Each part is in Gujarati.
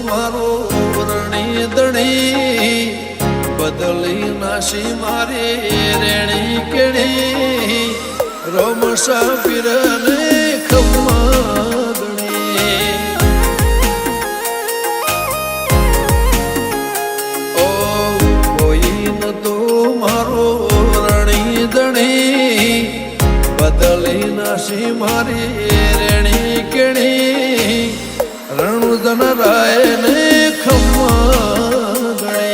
મારો રણી દણી બદલી નાશી મારી રેણી કેણી રોમસા પીરને ખમ્મા ગણી ઓ કોઈ ન તો મારો રણી દણી બદલી નાશી મારી રેણી કેણી રણુદન રાય ને ખમ્મા ગણે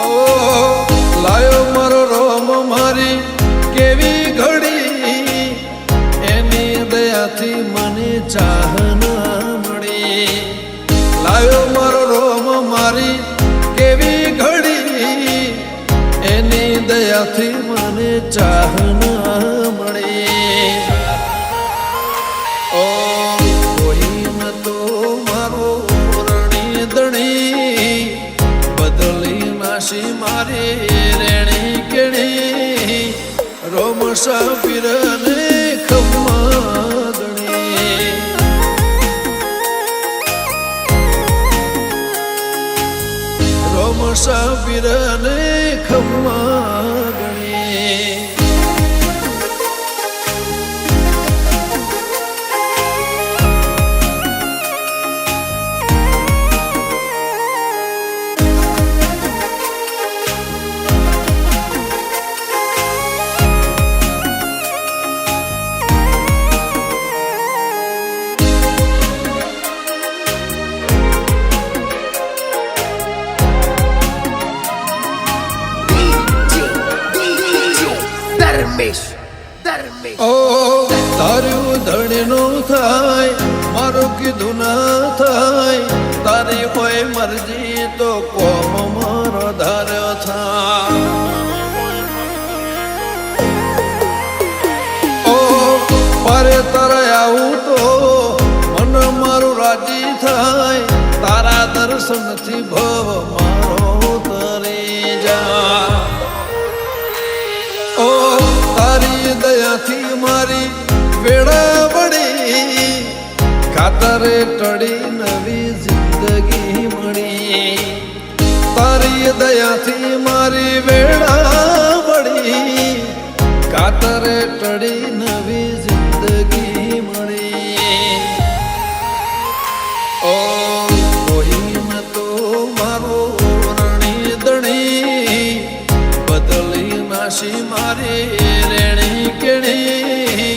ઓ લાયો મારો રોમ મારી કેવી ઘડી એની દયાથી મને ચાહના મળી લાયો મારો રોમ મારી કેવી ઘડી એની દયાથી મને ચાહના મળી ઓ કોઈ ન તો મારો રણી દણી બદલી નાશી મારી રેણી કેણી રોમસા પીરને ખમ્મા ગણી રોમસા પીરને ખમ્મા ગણી ઓ તારું ધણીનું થાય મારું કીધું ના થાય તારી હોય મરજી તો કોમ મારો ધાર્યો થાય ઓ પારે તારે આવું તો મન મારું રાજી થાય તારા દર્શનથી ભવ મારો તરી જા ઓ તારી દયાથી મારી વેળા વળી ખાતરે ટળી નવી જિંદગી મળી તારી દયાથી મારી વેળા વળી ખાતરે ટળી નવી જિંદગી મળી ઓ કોઈ ન તો મારો રણી દણી બદલી નાશી મારી રેણી કેણી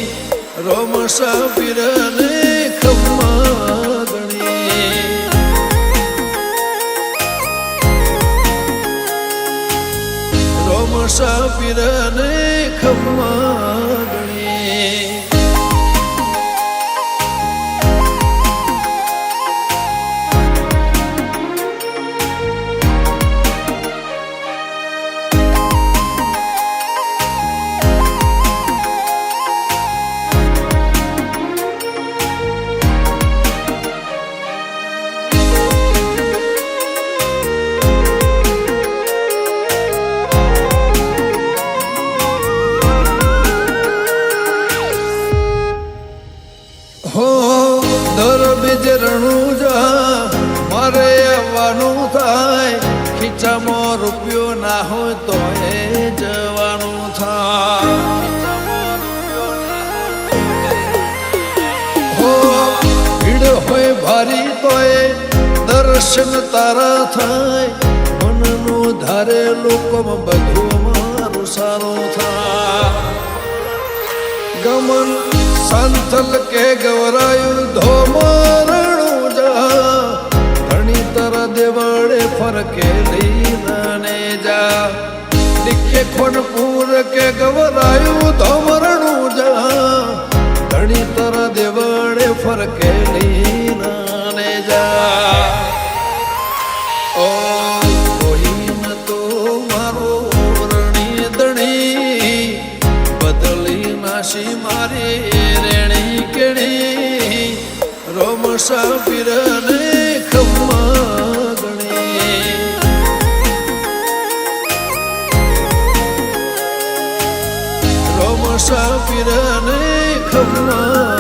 રોમસા પીરને ખમ્મા ગણી રોમસા પીરને ખમ્મા ગણી હો દર બીજ રણુજા મારે આવવાનું થાય ખીચામાં રૂપિયો ના હોય તો એ જવાનું થાય હો ભીડ હોય ભારી તો એ દર્શન તારા થાય મનનું ધારે લોકોમાં બધું મારું સારું થાય ગમન સંથલ કે ગવરાયું ધોમરણું જા ધણી તર દેવાડે ફરકેલી નાને જા ડીકે ખોનપુર કે ગવરાયું ધોમરણું જા ધણી તર દેવાડે ફરકેલી નાને જા ઓ કોઈ ન તો મારો રણી દણી બદલી નાશી મારી રેણી કેણી રોમસા પીરને ખમ્મા ગણી રોમસા પીરને ખમ્મા